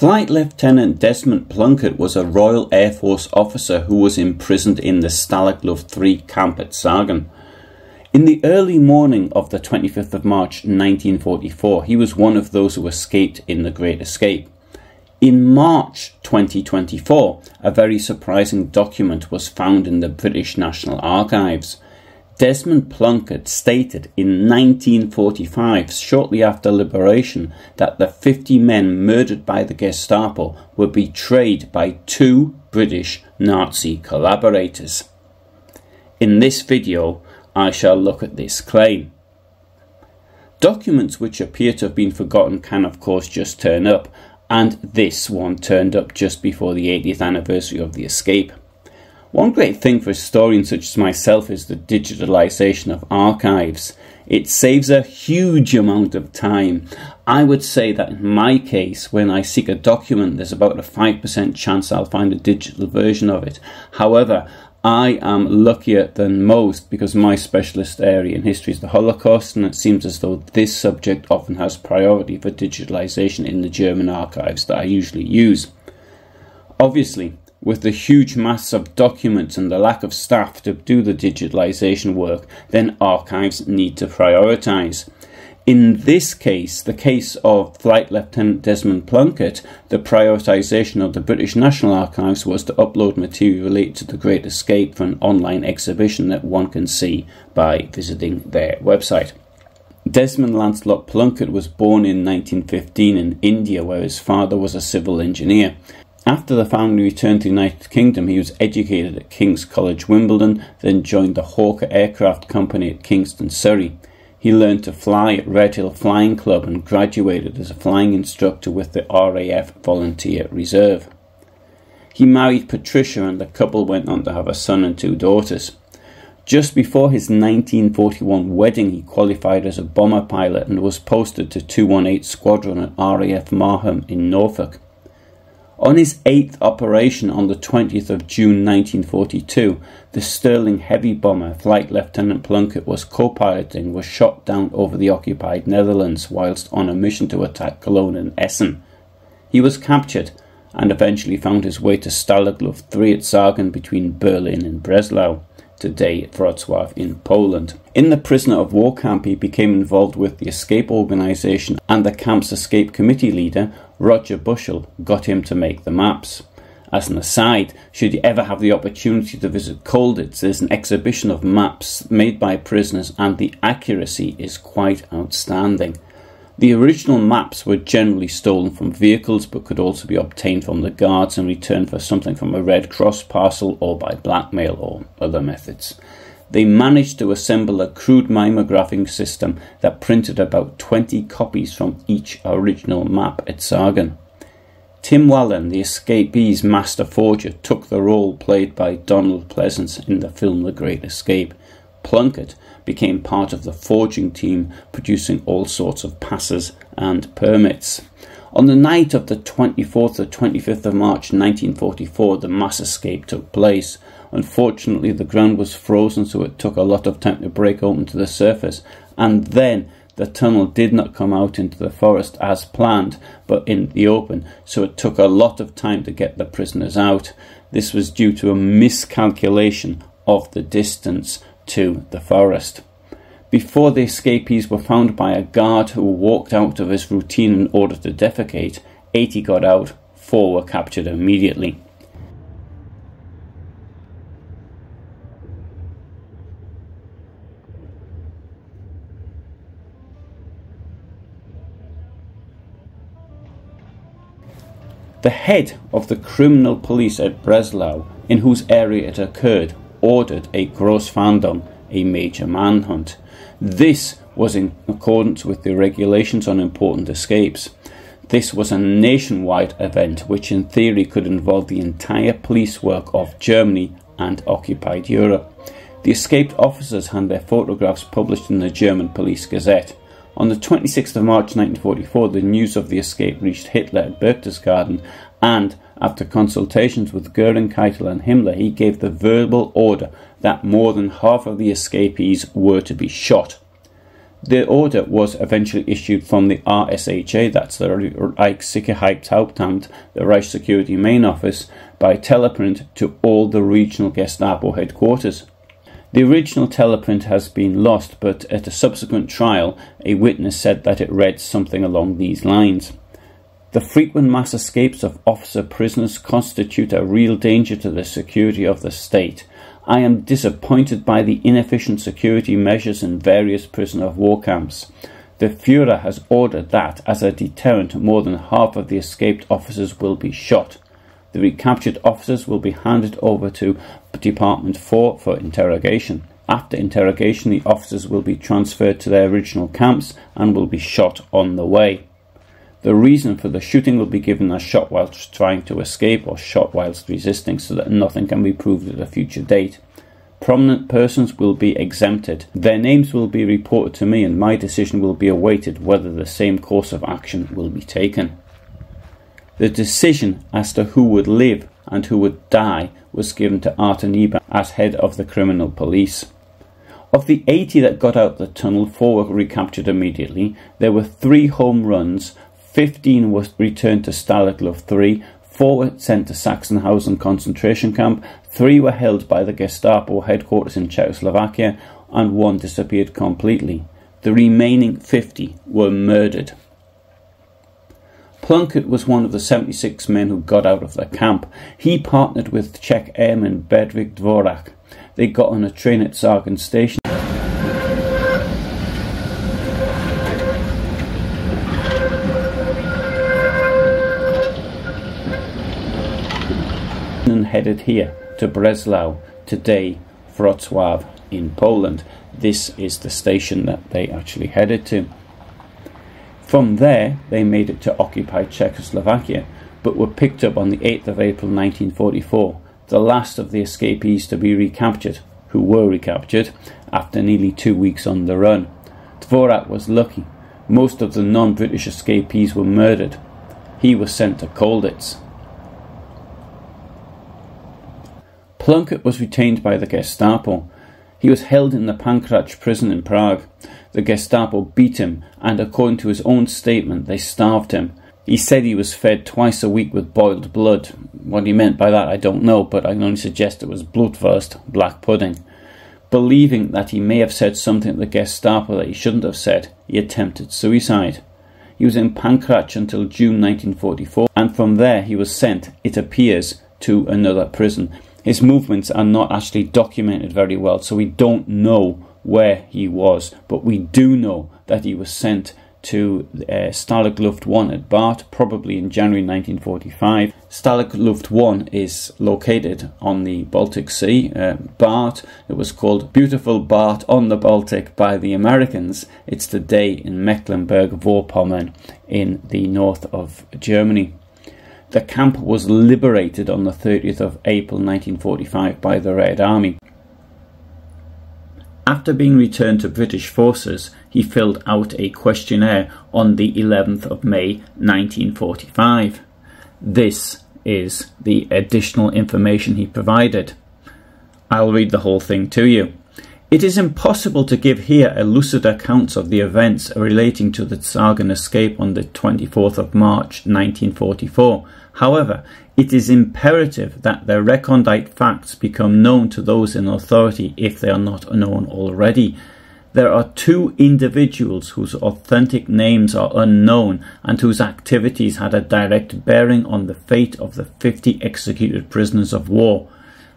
Flight Lt Desmond Plunkett was a Royal Air Force officer who was imprisoned in the Stalag Luft III camp at Sagan. In the early morning of the 25th of March 1944, he was one of those who escaped in the Great Escape. In March 2024, a very surprising document was found in the British National Archives. Desmond Plunkett stated in 1945, shortly after liberation, that the 50 men murdered by the Gestapo were betrayed by 2 British Nazi collaborators. In this video, I shall look at this claim. Documents which appear to have been forgotten can of course just turn up, and this one turned up just before the 80th anniversary of the escape. One great thing for historians such as myself is the digitalisation of archives. It saves a huge amount of time. I would say that in my case, when I seek a document, there's about a 5% chance I'll find a digital version of it. However, I am luckier than most because my specialist area in history is the Holocaust, and it seems as though this subject often has priority for digitalisation in the German archives that I usually use. Obviously, with the huge mass of documents and the lack of staff to do the digitalisation work, then archives need to prioritise. In this case, the case of Flight Lt Desmond Plunkett, the prioritisation of the British National Archives was to upload material related to the Great Escape for an online exhibition that one can see by visiting their website. Desmond Lancelot Plunkett was born in 1915 in India, where his father was a civil engineer. After the family returned to the United Kingdom, he was educated at King's College, Wimbledon, then joined the Hawker Aircraft Company at Kingston, Surrey. He learned to fly at Redhill Flying Club and graduated as a flying instructor with the RAF Volunteer Reserve. He married Patricia, and the couple went on to have a son and 2 daughters. Just before his 1941 wedding, he qualified as a bomber pilot and was posted to 218 Squadron at RAF Marham in Norfolk. On his 8th operation on the 20th of June 1942, the Sterling heavy bomber Flight Lt Plunkett was co-piloting was shot down over the occupied Netherlands whilst on a mission to attack Cologne and Essen. He was captured and eventually found his way to Stalag Luft III at Sagan between Berlin and Breslau, today Wrocław in Poland. In the prisoner of war camp, he became involved with the escape organisation, and the camp's escape committee leader, Roger Bushell, got him to make the maps. As an aside, should you ever have the opportunity to visit Colditz, there's an exhibition of maps made by prisoners, and the accuracy is quite outstanding. The original maps were generally stolen from vehicles, but could also be obtained from the guards in return for something from a Red Cross parcel or by blackmail or other methods. They managed to assemble a crude mimeographing system that printed about 20 copies from each original map at Sagan. Tim Wallen, the escapee's master forger, took the role played by Donald Pleasance in the film The Great Escape. Plunkett became part of the forging team, producing all sorts of passes and permits. On the night of the 24th or 25th of March 1944, the mass escape took place. Unfortunately, the ground was frozen, so it took a lot of time to break open to the surface, and then the tunnel did not come out into the forest as planned, but in the open, so it took a lot of time to get the prisoners out. This was due to a miscalculation of the distance to the forest. Before the escapees were found by a guard who walked out of his routine in order to defecate, 80 got out, 4 were captured immediately. The head of the criminal police at Breslau, in whose area it occurred, ordered a Großfahndung, a major manhunt. This was in accordance with the regulations on important escapes. This was a nationwide event which in theory could involve the entire police work of Germany and occupied Europe. The escaped officers had their photographs published in the German Police Gazette. On the 26th of March 1944, the news of the escape reached Hitler at Berchtesgaden, and after consultations with Göring, Keitel and Himmler, he gave the verbal order that more than half of the escapees were to be shot. The order was eventually issued from the RSHA, that's the Reichssicherheitshauptamt, the Reich Security Main Office, by teleprint to all the regional Gestapo headquarters. The original teleprint has been lost, but at a subsequent trial, a witness said that it read something along these lines. The frequent mass escapes of officer prisoners constitute a real danger to the security of the state. I am disappointed by the inefficient security measures in various prisoner of war camps. The Führer has ordered that, as a deterrent, more than half of the escaped officers will be shot. The recaptured officers will be handed over to Department 4 for interrogation. After interrogation, the officers will be transferred to their original camps and will be shot on the way. The reason for the shooting will be given as shot whilst trying to escape or shot whilst resisting, so that nothing can be proved at a future date. Prominent persons will be exempted. Their names will be reported to me and my decision will be awaited whether the same course of action will be taken. The decision as to who would live and who would die was given to Arthur Niebuhr as head of the criminal police. Of the 80 that got out the tunnel, 4 were recaptured immediately. There were 3 home runs, 15 were returned to Stalag Luft III, 4 were sent to Sachsenhausen concentration camp, 3 were held by the Gestapo headquarters in Czechoslovakia, and 1 disappeared completely. The remaining 50 were murdered. Plunkett was one of the 76 men who got out of the camp. He partnered with Czech airman Bedřich Dvorak. They got on a train at Sagan station and headed here to Breslau, today Wrocław in Poland. This is the station that they actually headed to. From there, they made it to occupied Czechoslovakia, but were picked up on the 8th of April 1944, the last of the escapees to be recaptured, who were recaptured, after nearly 2 weeks on the run. Dvorak was lucky. Most of the non-British escapees were murdered. He was sent to Colditz. Plunkett was retained by the Gestapo. He was held in the Pankráč prison in Prague. The Gestapo beat him, and according to his own statement, they starved him. He said he was fed twice a week with boiled blood. What he meant by that I don't know, but I can only suggest it was blutwurst, black pudding. Believing that he may have said something to the Gestapo that he shouldn't have said, he attempted suicide. He was in Pankráč until June 1944, and from there he was sent, it appears, to another prison. His movements are not actually documented very well, so we don't know where he was, but we do know that he was sent to Stalag Luft I at Barth, probably in January 1945. Stalag Luft I is located on the Baltic Sea. Barth, it was called Beautiful Barth on the Baltic by the Americans. It's today in Mecklenburg-Vorpommern in the north of Germany. The camp was liberated on the 30th of April 1945 by the Red Army. After being returned to British forces, he filled out a questionnaire on the 11th of May 1945. This is the additional information he provided. I'll read the whole thing to you. It is impossible to give here a lucid account of the events relating to the Sagan escape on the 24th of March 1944. However, it is imperative that the recondite facts become known to those in authority if they are not known already. There are 2 individuals whose authentic names are unknown and whose activities had a direct bearing on the fate of the 50 executed prisoners of war.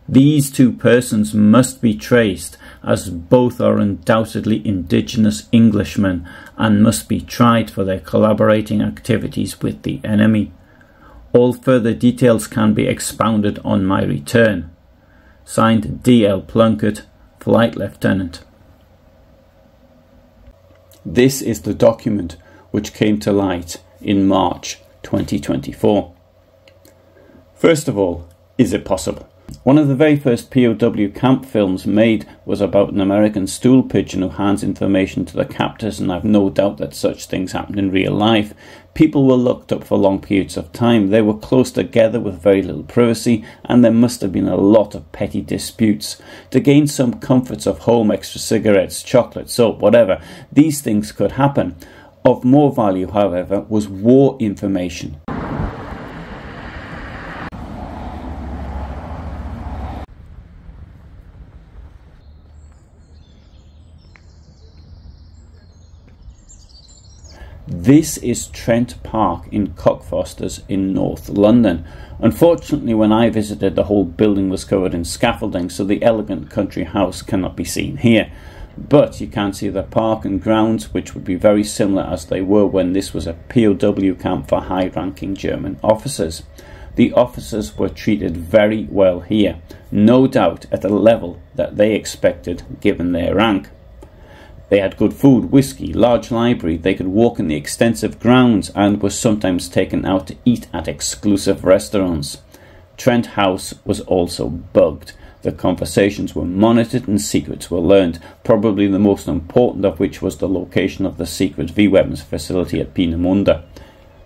These 2 persons must be traced, as both are undoubtedly indigenous Englishmen and must be tried for their collaborating activities with the enemy. All further details can be expounded on my return. Signed, D.L. Plunkett, Flight Lieutenant. This is the document which came to light in March 2024. First of all, is it possible? One of the very first POW camp films made was about an American stool pigeon who hands information to the captors, and I've no doubt that such things happened in real life. People were locked up for long periods of time, they were close together with very little privacy, and there must have been a lot of petty disputes. To gain some comforts of home, extra cigarettes, chocolate, soap, whatever, these things could happen. Of more value, however, was war information. This is Trent Park in Cockfosters in North London. Unfortunately, when I visited, the whole building was covered in scaffolding, so the elegant country house cannot be seen here. But you can see the park and grounds, which would be very similar as they were when this was a POW camp for high-ranking German officers. The officers were treated very well here, no doubt at a level that they expected given their rank. They had good food, whisky, large library, they could walk in the extensive grounds and were sometimes taken out to eat at exclusive restaurants. Trent House was also bugged. The conversations were monitored and secrets were learned, probably the most important of which was the location of the secret V-weapons facility at Peenemünde.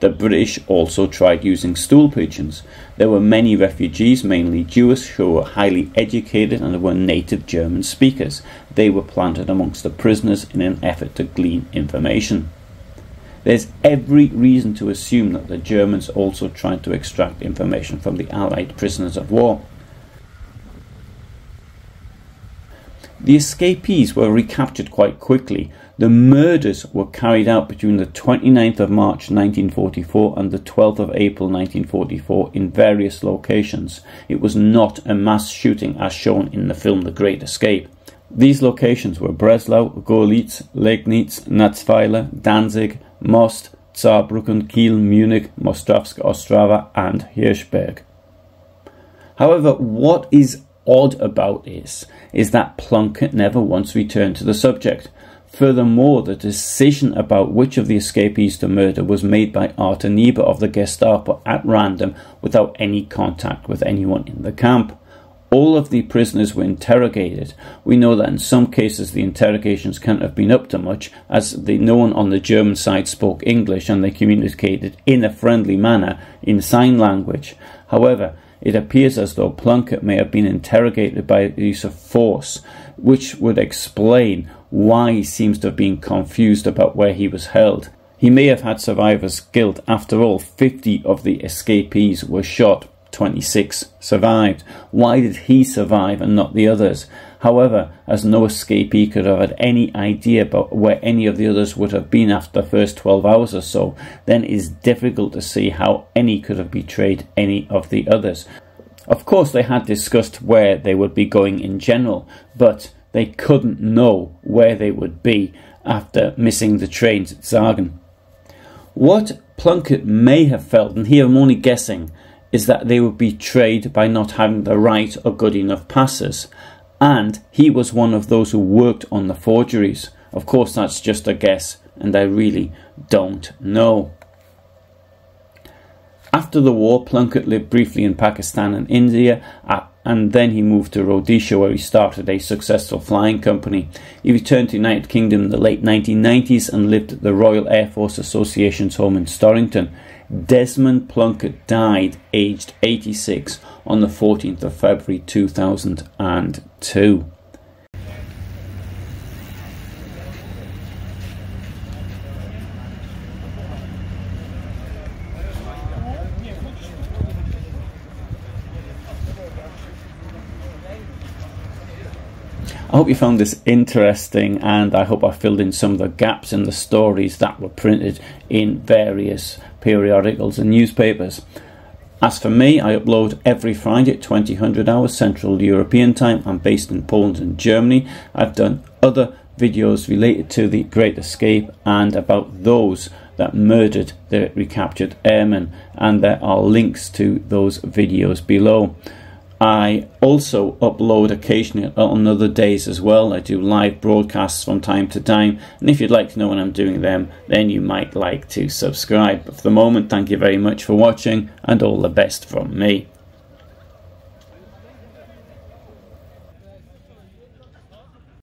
The British also tried using stool pigeons. There were many refugees, mainly Jewish, who were highly educated and were native German speakers. They were planted amongst the prisoners in an effort to glean information. There's every reason to assume that the Germans also tried to extract information from the Allied prisoners of war. The escapees were recaptured quite quickly. The murders were carried out between the 29th of March 1944 and the 12th of April 1944 in various locations. It was not a mass shooting as shown in the film The Great Escape. These locations were Breslau, Görlitz, Liegnitz, Natzweiler, Danzig, Most, Saarbrücken, Kiel, Munich, Mostrawska Ostrava and Hirschberg. However, what is odd about this is that Plunkett never once returned to the subject. Furthermore, the decision about which of the escapees to murder was made by Arthur Niebuhr of the Gestapo at random without any contact with anyone in the camp. All of the prisoners were interrogated. We know that in some cases the interrogations can't have been up to much, as no one on the German side spoke English and they communicated in a friendly manner in sign language. However, it appears as though Plunkett may have been interrogated by the use of force, which would explain why he seems to have been confused about where he was held. He may have had survivor's guilt. After all, 50 of the escapees were shot, 26 survived. Why did he survive and not the others? However, as no escapee could have had any idea about where any of the others would have been after the first 12 hours or so, then it is difficult to see how any could have betrayed any of the others. Of course, they had discussed where they would be going in general, but they couldn't know where they would be after missing the trains at Sagan. What Plunkett may have felt, and here I'm only guessing, is that they were betrayed by not having the right or good enough passes, and he was one of those who worked on the forgeries. Of course, that's just a guess, and I really don't know. After the war, Plunkett lived briefly in Pakistan and India, and then he moved to Rhodesia, where he started a successful flying company. He returned to the United Kingdom in the late 1990s and lived at the Royal Air Force Association's home in Storrington. Desmond Plunkett died aged 86 on the 14th of February 2002. I hope you found this interesting, and I hope I filled in some of the gaps in the stories that were printed in various periodicals and newspapers. As for me, I upload every Friday at 2000 hours Central European Time. I'm based in Poland and Germany. I've done other videos related to the Great Escape and about those that murdered the recaptured airmen, and there are links to those videos below. I also upload occasionally on other days as well. I do live broadcasts from time to time, and if you'd like to know when I'm doing them, then you might like to subscribe. But for the moment, thank you very much for watching, and all the best from me.